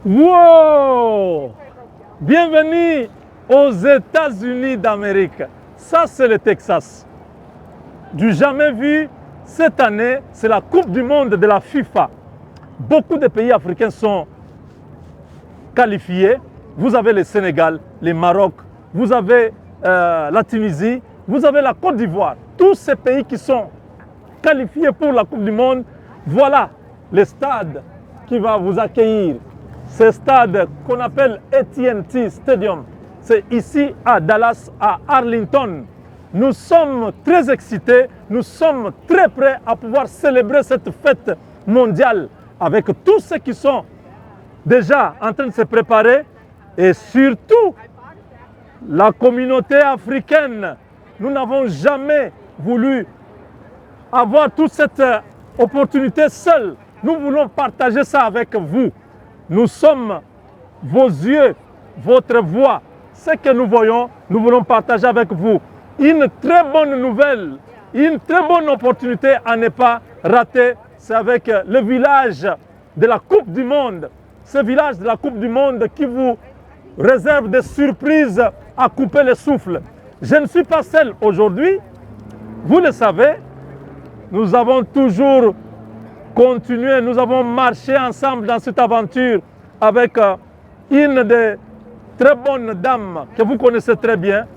Wow! Bienvenue aux États-Unis d'Amérique. Ça, c'est le Texas. Du jamais vu, cette année, c'est la Coupe du Monde de la FIFA. Beaucoup de pays africains sont qualifiés. Vous avez le Sénégal, le Maroc, vous avez la Tunisie, vous avez la Côte d'Ivoire. Tous ces pays qui sont qualifiés pour la Coupe du Monde, voilà le stade qui va vous accueillir. Ce stade qu'on appelle AT&T Stadium, c'est ici à Dallas, à Arlington. Nous sommes très excités, nous sommes très prêts à pouvoir célébrer cette fête mondiale avec tous ceux qui sont déjà en train de se préparer et surtout la communauté africaine. Nous n'avons jamais voulu avoir toute cette opportunité seule. Nous voulons partager ça avec vous. Nous sommes vos yeux, votre voix. Ce que nous voyons, nous voulons partager avec vous. Une très bonne nouvelle, une très bonne opportunité à ne pas rater, c'est avec le village de la Coupe du Monde. Ce village de la Coupe du Monde qui vous réserve des surprises à couper le souffle. Je ne suis pas seul aujourd'hui. Vous le savez, nous avons toujours continué, nous avons marché ensemble dans cette aventure avec une des très bonnes dames que vous connaissez très bien,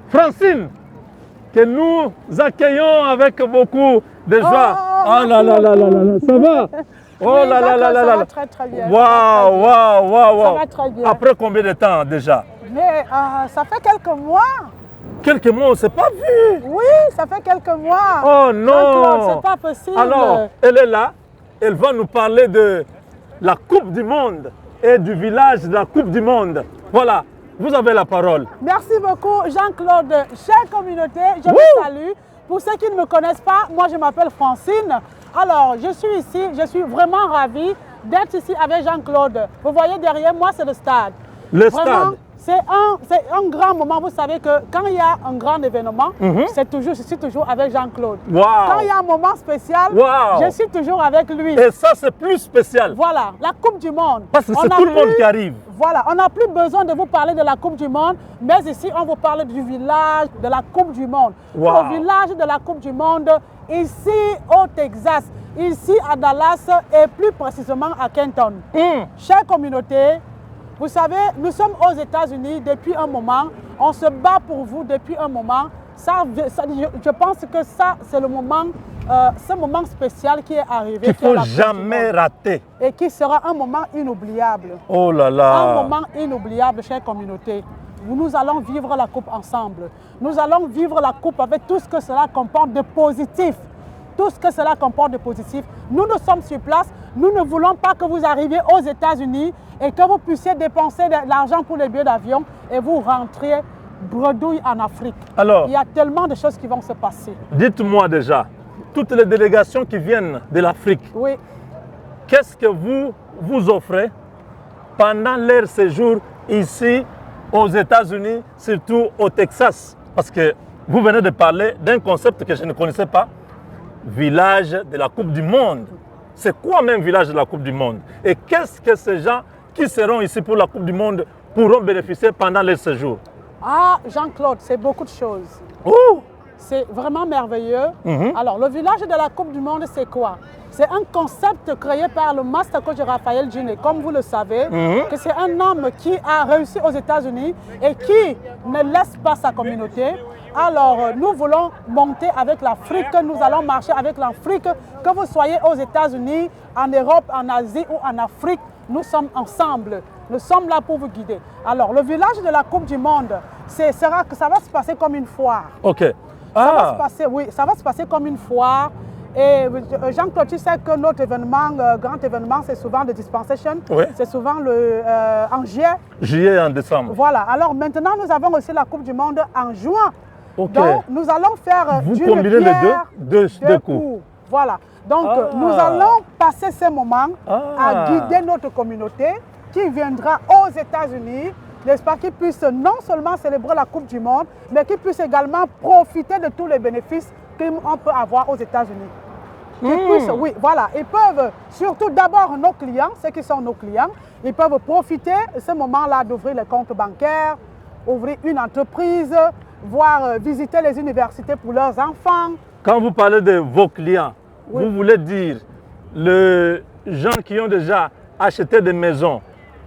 Francine, que nous accueillons avec beaucoup de joie. Oh là là là là là, ça va? Oh oui, là là là là là. Ça va très très bien. Waouh, waouh, waouh. Ça va très bien. Après combien de temps déjà? Mais ça fait quelques mois. Quelques mois, on ne s'est pas vu. Oui, ça fait quelques mois. Oh non. C'est pas possible. Alors, elle est là. Elle va nous parler de la Coupe du Monde et du village de la Coupe du Monde. Voilà, vous avez la parole. Merci beaucoup, Jean-Claude. Chère communauté, je vous salue. Pour ceux qui ne me connaissent pas, moi je m'appelle Francine. Alors, je suis ici, je suis vraiment ravie d'être ici avec Jean-Claude. Vous voyez derrière moi, c'est le stade. Le Vraiment, stade. c'est un grand moment. Vous savez que quand il y a un grand événement, je suis toujours avec Jean-Claude. Wow. Quand il y a un moment spécial, je suis toujours avec lui. Et ça, c'est plus spécial. Voilà, la Coupe du Monde. Parce que c'est tout le monde qui arrive. Voilà, on n'a plus besoin de vous parler de la Coupe du Monde, mais ici, on vous parle du village de la Coupe du Monde. Wow. Au village de la Coupe du Monde, ici au Texas, ici à Dallas et plus précisément à Kenton. Chère communauté, vous savez, nous sommes aux États-Unis depuis un moment. On se bat pour vous depuis un moment. Je pense que ça, c'est le moment, ce moment spécial qui est arrivé. Qu'il ne faut jamais rater. Et qui sera un moment inoubliable. Oh là là. Un moment inoubliable, chère communauté. Nous allons vivre la coupe ensemble. Nous allons vivre la coupe avec tout ce que cela comporte de positif. Tout ce que cela comporte de positif. Nous sommes sur place. Nous ne voulons pas que vous arriviez aux États-Unis et que vous puissiez dépenser de l'argent pour les billets d'avion et vous rentriez bredouille en Afrique. Alors, il y a tellement de choses qui vont se passer. Dites-moi déjà, toutes les délégations qui viennent de l'Afrique, oui. Qu'est-ce que vous offrez pendant leur séjour ici aux États-Unis, surtout au Texas? Parce que vous venez de parler d'un concept que je ne connaissais pas, village de la Coupe du Monde. C'est quoi même village de la Coupe du Monde? Et qu'est-ce que ces gens qui seront ici pour la Coupe du Monde pourront bénéficier pendant leur séjour? Ah, Jean-Claude, c'est beaucoup de choses. Oh! C'est vraiment merveilleux. Alors, le village de la Coupe du Monde, c'est quoi? C'est un concept créé par le master coach Raphaël Djiné, comme vous le savez, que c'est un homme qui a réussi aux États-Unis et qui ne laisse pas sa communauté. Alors, nous voulons monter avec l'Afrique, nous allons marcher avec l'Afrique, que vous soyez aux États-Unis, en Europe, en Asie ou en Afrique, nous sommes ensemble. Nous sommes là pour vous guider. Alors, le village de la Coupe du Monde, ça va se passer comme une foire. Ok. Ça va se passer, oui, ça va se passer comme une foire. Et Jean-Claude, tu sais que notre événement, grand événement, c'est souvent le Dispensation. Oui. C'est souvent en juillet. Juillet et en décembre. Voilà. Alors maintenant, nous avons aussi la Coupe du Monde en juin. Ok. Donc, nous allons faire vous combinez les deux coups. Voilà. Donc, nous allons passer ces moments à guider notre communauté qui viendra aux États-Unis, n'est-ce pas, qui puisse non seulement célébrer la Coupe du Monde, mais qui puisse également profiter de tous les bénéfices qu'on peut avoir aux États-Unis. qui puissent, oui, voilà, ils peuvent, surtout d'abord nos clients, ceux qui sont nos clients, ils peuvent profiter de ce moment-là d'ouvrir les comptes bancaires, ouvrir une entreprise, voire visiter les universités pour leurs enfants. Quand vous parlez de vos clients, oui, vous voulez dire les gens qui ont déjà acheté des maisons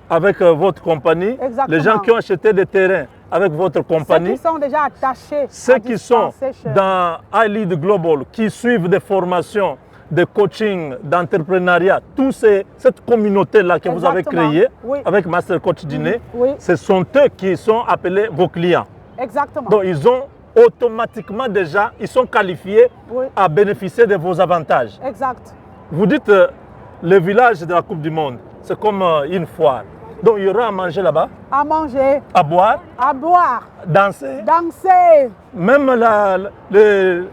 avec votre compagnie, exactement, les gens qui ont acheté des terrains avec votre compagnie, ceux qui sont déjà attachés, ceux qui sont dans iLead Global, qui suivent des formations de coaching, d'entrepreneuriat, toute cette communauté-là que vous avez créée, oui, avec Master Coach Djiné, oui, ce sont eux qui sont appelés vos clients. Exactement. Donc ils ont automatiquement déjà, ils sont qualifiés, oui, à bénéficier de vos avantages. Exact. Vous dites le village de la Coupe du Monde, c'est comme une foire. Donc il y aura à manger là-bas? À manger. À boire? À boire. Danser? Danser. Même le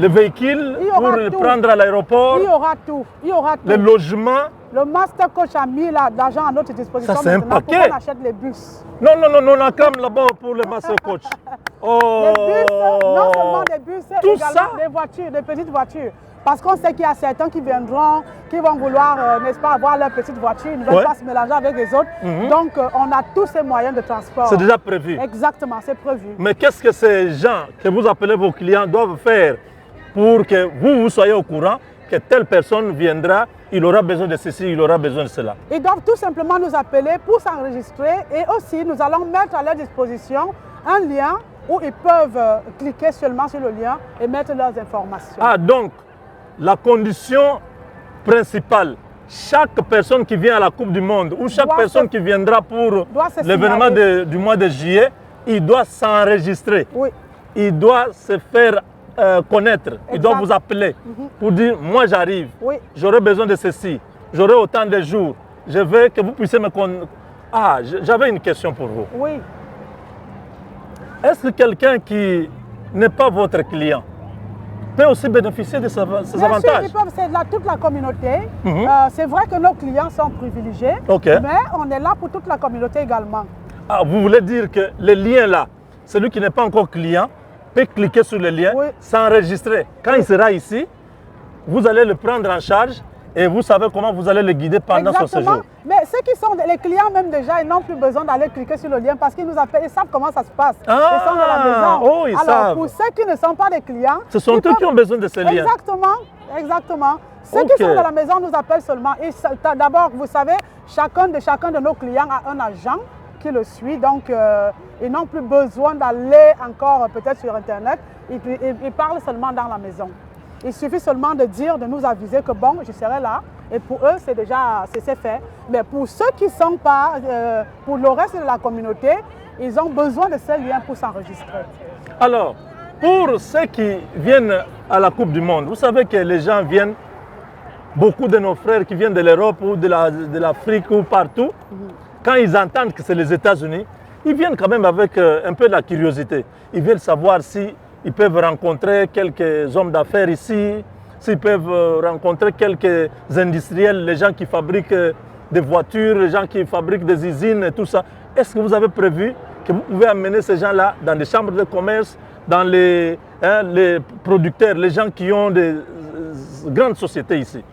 véhicule pour le prendre à l'aéroport? Il y aura tout. Il y aura tout. Le logement? Le Master Coach a mis l'argent à notre disposition. Ça, c'est un paquet. Pour qu'on achète les bus. Non, on acclame là-bas pour le Master Coach. Oh. Les bus, non seulement des bus, tout également ça? Des voitures, des petites voitures. Parce qu'on sait qu'il y a certains qui viendront, qui vont vouloir, n'est-ce pas, avoir leur petite voiture, ils ne veulent pas se mélanger avec les autres. Donc, on a tous ces moyens de transport. C'est déjà prévu. Exactement, c'est prévu. Mais qu'est-ce que ces gens que vous appelez vos clients doivent faire pour que vous soyez au courant que telle personne viendra, il aura besoin de ceci, il aura besoin de cela? Ils doivent tout simplement nous appeler pour s'enregistrer et aussi nous allons mettre à leur disposition un lien où ils peuvent cliquer seulement sur le lien et mettre leurs informations. Ah, donc la condition principale, chaque personne qui vient à la Coupe du Monde ou chaque personne qui viendra pour l'événement du mois de juillet, il doit s'enregistrer. Oui. Il doit se faire connaître. Il doit vous appeler pour dire, moi j'arrive, oui, j'aurai besoin de ceci, j'aurai autant de jours, je veux que vous puissiez me connaître. Ah, j'avais une question pour vous. Oui. Est-ce que quelqu'un qui n'est pas votre client peut aussi bénéficier de ces avantages? Sûr, c'est toute la communauté. C'est vrai que nos clients sont privilégiés, mais on est là pour toute la communauté également. Ah, vous voulez dire que le lien là, celui qui n'est pas encore client, peut cliquer sur le lien, oui, s'enregistrer. Quand il sera ici, vous allez le prendre en charge et vous savez comment vous allez le guider pendant son séjour. Mais ceux qui sont les clients même déjà, ils n'ont plus besoin d'aller cliquer sur le lien parce qu'ils nous appellent, ils savent comment ça se passe. Ah, ils sont de la maison. Oh, ils savent. Pour ceux qui ne sont pas des clients, ce sont eux qui ont besoin de ces liens. Exactement. Ceux qui sont de la maison nous appellent seulement. D'abord, vous savez, chacun de nos clients a un agent qui le suit, donc ils n'ont plus besoin d'aller encore peut-être sur Internet, ils parlent seulement dans la maison. Il suffit seulement de dire, de nous aviser que bon, je serai là, et pour eux c'est déjà c'est fait. Mais pour ceux qui ne sont pas, pour le reste de la communauté, ils ont besoin de ces liens pour s'enregistrer. Alors, pour ceux qui viennent à la Coupe du Monde, vous savez que les gens viennent, beaucoup de nos frères qui viennent de l'Europe ou de l'Afrique ou partout, quand ils entendent que c'est les États-Unis, ils viennent quand même avec un peu de la curiosité. Ils viennent savoir si ils peuvent rencontrer quelques hommes d'affaires ici, s'ils peuvent rencontrer quelques industriels, les gens qui fabriquent des voitures, les gens qui fabriquent des usines et tout ça. Est-ce que vous avez prévu que vous pouvez amener ces gens-là dans des chambres de commerce, dans les producteurs, les gens qui ont des grandes sociétés ici?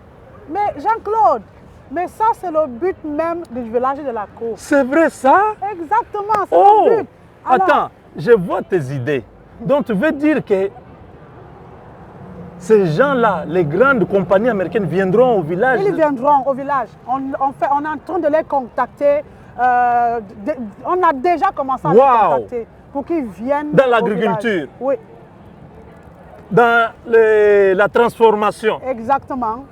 Mais Jean-Claude, mais ça, c'est le but même du village de la Cour. C'est vrai ça? Exactement, c'est le but. Alors, attends, je vois tes idées. Donc, tu veux dire que ces gens-là, les grandes compagnies américaines viendront au village? Ils viendront au village. On est en train de les contacter. On a déjà commencé à les contacter pour qu'ils viennent dans l'agriculture? Oui. Dans la transformation? Exactement.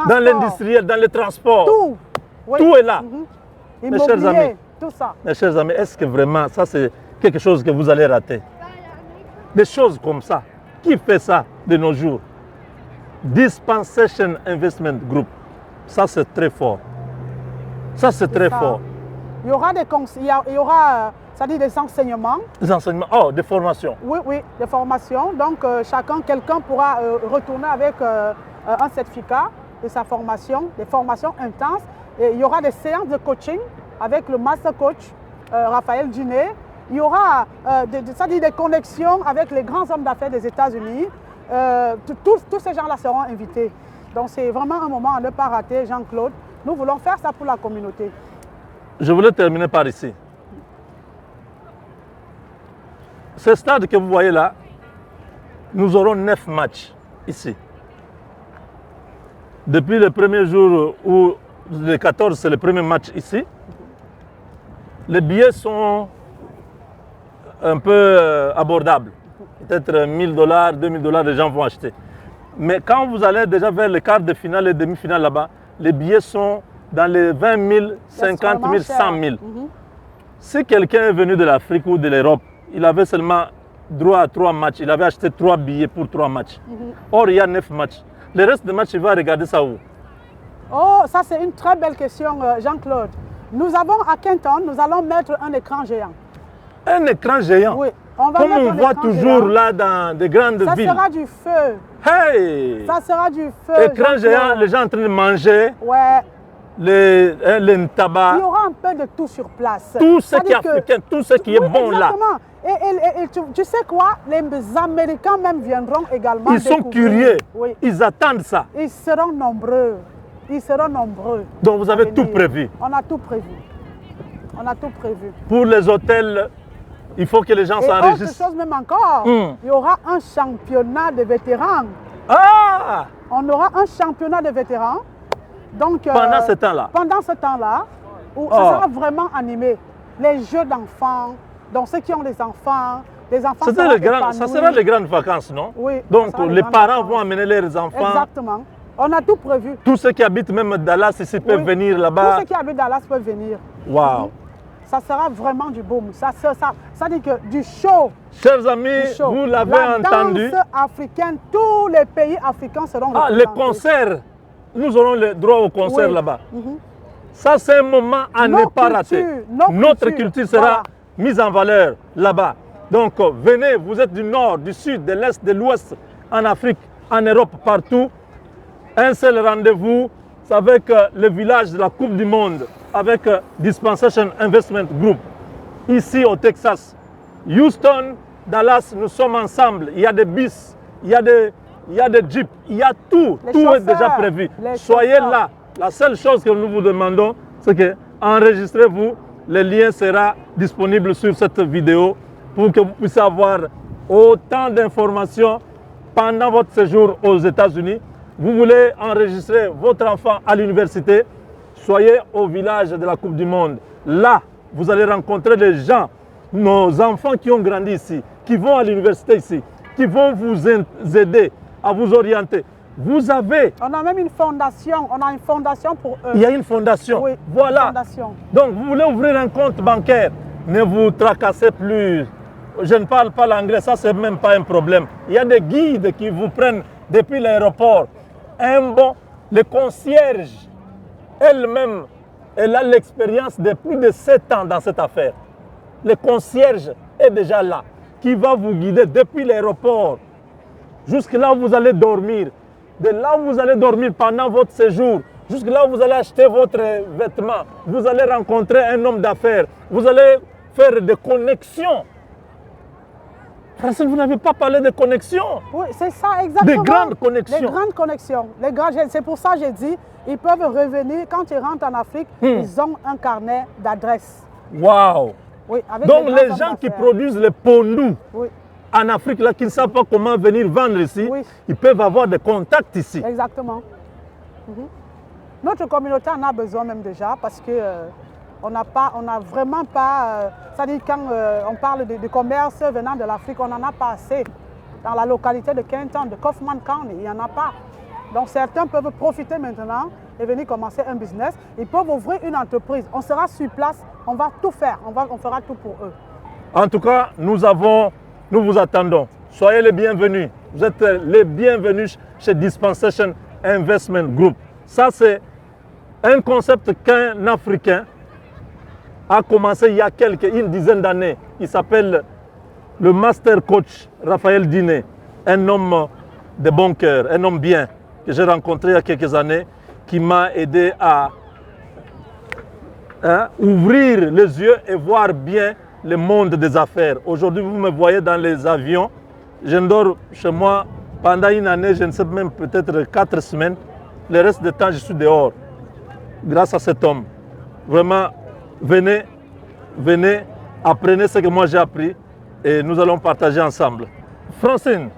Dans l'industriel, dans le transport? Tout. Oui. Tout est là. Mes chers amis, tout ça. Mes chers amis, est-ce que vraiment ça c'est quelque chose que vous allez rater? Des choses comme ça. Qui fait ça de nos jours? Dispensation Investment Group. Ça c'est très fort. Ça c'est très fort. Il y aura des des enseignements. Des enseignements, oh, des formations. Oui, des formations. Donc quelqu'un pourra retourner avec un certificat de sa formation, des formations intenses. Et il y aura des séances de coaching avec le Master Coach Raphaël Djiné. Il y aura des connexions avec les grands hommes d'affaires des États-Unis. tous ces gens-là seront invités. Donc c'est vraiment un moment à ne pas rater, Jean-Claude. Nous voulons faire ça pour la communauté. Je voulais terminer par ici. Ce stade que vous voyez là, nous aurons 9 matchs ici. Depuis le premier jour où le 14, c'est le premier match ici, les billets sont un peu abordables. Peut-être $1000, $2000, les gens vont acheter. Mais quand vous allez déjà vers les quarts de finale et demi-finale là-bas, les billets sont dans les 20 000, 50 000, 100 000. Si quelqu'un est venu de l'Afrique ou de l'Europe, il avait seulement droit à 3 matchs. Il avait acheté 3 billets pour 3 matchs. Or, il y a 9 matchs. Le reste des matchs, il va regarder ça où? Oh, ça c'est une très belle question, Jean-Claude. Nous avons à Kenton, nous allons mettre un écran géant. Un écran géant? Oui. On va comme mettre on voit toujours géant. Là dans des grandes villes. Ça sera du feu. Hey! Ça sera du feu. Écran géant, les gens en train de manger. Ouais. Les tabac. Il y aura un peu de tout sur place. Tout ce qui est africain, tout ce qui est bon exactement. là. Et tu sais quoi? Les Américains même viendront également. Ils sont curieux. Oui. Ils attendent ça. Ils seront nombreux. Ils seront nombreux. Donc vous avez tout prévu. On a tout prévu. On a tout prévu. Pour les hôtels, il faut que les gens s'enregistrent. Autre chose même encore, il y aura un championnat de vétérans. Ah! On aura un championnat de vétérans. Donc, pendant ce temps-là? Pendant ce temps-là, où ça sera vraiment animé. Les jeux d'enfants, donc ceux qui ont des enfants ça sera les grandes vacances, non? Oui. Donc les parents vont amener leurs enfants. Exactement. On a tout prévu. Tous ceux qui habitent même Dallas ici peuvent venir là-bas. Tous ceux qui habitent Dallas peuvent venir. Wow. Ça sera vraiment du boom. Ça dit que du show. Chers amis, vous l'avez entendu. La danse africaine, tous les pays africains seront représentés. Les concerts, nous aurons le droit au concert là-bas. Ça, c'est un moment à ne pas rater. Notre culture sera mise en valeur là-bas. Donc, venez, vous êtes du nord, du sud, de l'est, de l'ouest, en Afrique, en Europe, partout. Un seul rendez-vous, c'est avec le village de la Coupe du Monde, avec Dispensation Investment Group, ici au Texas. Houston, Dallas, nous sommes ensemble. Il y a des bus, il y a des jeeps, il y a tout. Tout est déjà prévu. Soyez là. La seule chose que nous vous demandons, c'est que enregistrez-vous. Le lien sera disponible sur cette vidéo pour que vous puissiez avoir autant d'informations pendant votre séjour aux États-Unis. Vous voulez enregistrer votre enfant à l'université, soyez au village de la Coupe du Monde. Là, vous allez rencontrer des gens, nos enfants qui ont grandi ici, qui vont à l'université ici, qui vont vous aider à vous orienter. Vous avez... On a même une fondation, on a une fondation pour eux. Il y a une fondation. Oui, voilà. Une fondation. Donc, vous voulez ouvrir un compte bancaire, ne vous tracassez plus. Je ne parle pas l'anglais, ça c'est même pas un problème. Il y a des guides qui vous prennent depuis l'aéroport. Le concierge, elle-même, elle a l'expérience de plus de 7 ans dans cette affaire. Le concierge est déjà là, qui va vous guider depuis l'aéroport jusque là où vous allez dormir. De là où vous allez dormir pendant votre séjour, jusque là où vous allez acheter votre vêtement, vous allez rencontrer un homme d'affaires, vous allez faire des connexions. Francine, vous n'avez pas parlé de connexions. Oui, c'est ça, exactement. Des grandes connexions. Des grandes connexions. C'est pour ça que j'ai dit, ils peuvent revenir, quand ils rentrent en Afrique, ils ont un carnet d'adresses. Waouh! Oui, donc les gens qui produisent les pondous en Afrique, là, qui ne savent pas comment venir vendre ici, ils peuvent avoir des contacts ici. Exactement. Notre communauté en a besoin même déjà parce que on n'a vraiment pas, c'est-à-dire quand on parle de commerce venant de l'Afrique, on n'en a pas assez. Dans la localité de Kenton, de Kaufman County, il n'y en a pas. Donc certains peuvent profiter maintenant et venir commencer un business. Ils peuvent ouvrir une entreprise. On sera sur place, on va tout faire, on fera tout pour eux. En tout cas, nous vous attendons. Soyez les bienvenus. Vous êtes les bienvenus chez Dispensation Investment Group. Ça, c'est un concept qu'un Africain a commencé il y a une dizaine d'années. Il s'appelle le Master Coach Raphaël Diné, un homme de bon cœur, un homme bien que j'ai rencontré il y a quelques années, qui m'a aidé à ouvrir les yeux et voir bien le monde des affaires. Aujourd'hui, vous me voyez dans les avions. Je ne dors chez moi pendant une année, je ne sais même peut-être 4 semaines. Le reste du temps, je suis dehors. Grâce à cet homme. Vraiment, venez, apprenez ce que moi j'ai appris et nous allons partager ensemble. Francine,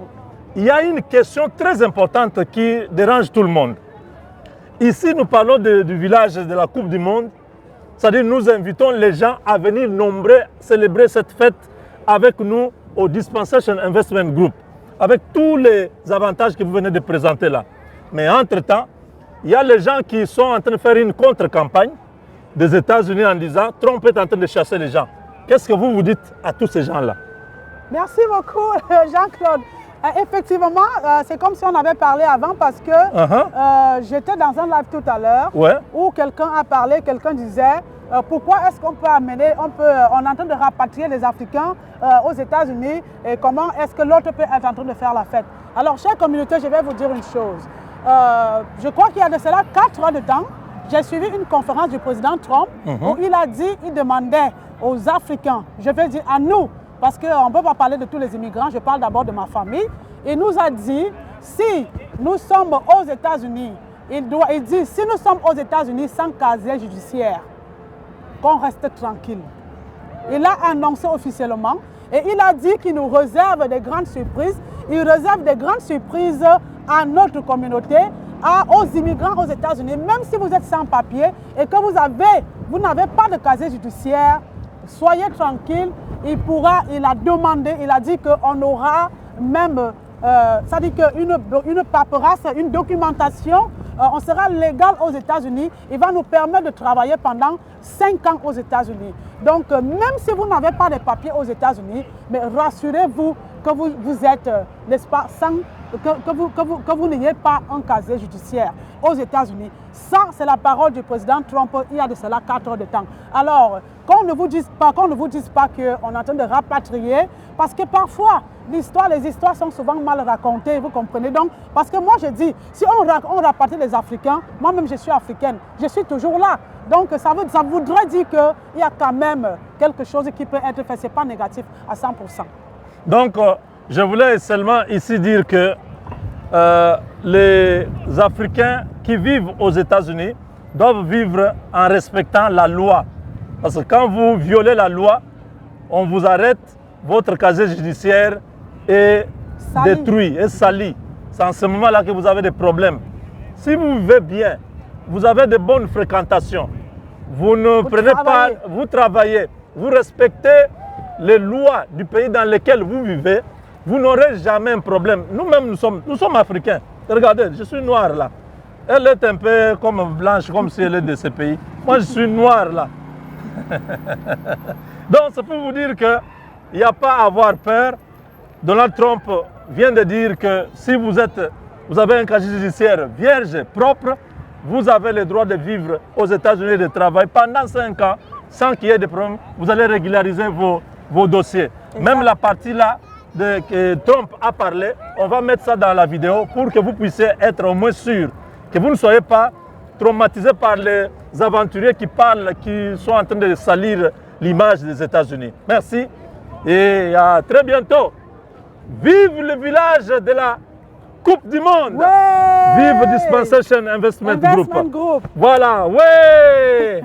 il y a une question très importante qui dérange tout le monde. Ici, nous parlons du village de la Coupe du Monde. C'est-à-dire nous invitons les gens à venir nombreux célébrer cette fête avec nous au Dispensation Investment Group, avec tous les avantages que vous venez de présenter là. Mais entre-temps, il y a les gens qui sont en train de faire une contre-campagne des États-Unis en disant « Trump est en train de chasser les gens ». Qu'est-ce que vous dites à tous ces gens-là? Merci beaucoup, Jean-Claude. Effectivement, c'est comme si on avait parlé avant parce que j'étais dans un live tout à l'heure où quelqu'un a parlé, quelqu'un disait pourquoi est-ce qu'on peut amener, on est en train de rapatrier les Africains aux États-Unis et comment est-ce que l'autre peut être en train de faire la fête. Alors, chère communauté, je vais vous dire une chose. Je crois qu'il y a de cela 4 heures de temps, j'ai suivi une conférence du président Trump où il a dit, il demandait aux Africains, je vais dire à nous, parce qu'on ne peut pas parler de tous les immigrants, je parle d'abord de ma famille. Il nous a dit, si nous sommes aux États-Unis, il dit, si nous sommes aux États-Unis sans casier judiciaire, qu'on reste tranquille. Il a annoncé officiellement et il a dit qu'il nous réserve des grandes surprises. Il réserve des grandes surprises à notre communauté, aux immigrants aux États-Unis, même si vous êtes sans papier et que vous n'avez pas de casier judiciaire, soyez tranquille. Il a demandé, il a dit qu'on aura même, ça dit qu'une paperasse, une documentation, on sera légal aux États-Unis. Il va nous permettre de travailler pendant 5 ans aux États-Unis. Donc, même si vous n'avez pas de papiers aux États-Unis, mais rassurez-vous que vous êtes, n'est-ce pas, que vous n'ayez pas un casier judiciaire aux États-Unis. Ça, c'est la parole du président Trump il y a de cela 4 heures de temps. Alors, qu'on ne vous dise pas qu'on est en train de rapatrier, parce que parfois, les histoires sont souvent mal racontées, vous comprenez. Donc, parce que moi, je dis, si on rapatrie les Africains, moi-même, je suis africaine, je suis toujours là. Donc, ça voudrait dire qu'il y a quand même quelque chose qui peut être fait, ce n'est pas négatif à 100%. Donc, je voulais seulement ici dire que les Africains qui vivent aux États-Unis doivent vivre en respectant la loi. Parce que quand vous violez la loi, on vous arrête, votre casier judiciaire est détruit, est sali. C'est en ce moment-là que vous avez des problèmes. Si vous vivez bien, vous avez de bonnes fréquentations, vous travaillez, vous respectez les lois du pays dans lequel vous vivez, vous n'aurez jamais un problème. Nous-mêmes, nous sommes africains. Regardez, je suis noir là. Elle est un peu comme blanche, comme si elle est de ce pays. Moi, je suis noir là. Donc, c'est pour vous dire qu'il n'y a pas à avoir peur. Donald Trump vient de dire que si vous avez un casier judiciaire vierge, propre, vous avez le droit de vivre aux États-Unis et de travailler pendant 5 ans sans qu'il y ait de problème. Vous allez régulariser vos dossiers. Exact. Même la partie là que Trump a parlé, on va mettre ça dans la vidéo pour que vous puissiez être au moins sûr que vous ne soyez pas traumatisés par les aventuriers qui parlent, qui sont en train de salir l'image des États-Unis. Merci et à très bientôt. Vive le village de la Coupe du Monde. Ouais. Vive Dispensation Investment Group. Voilà, ouais.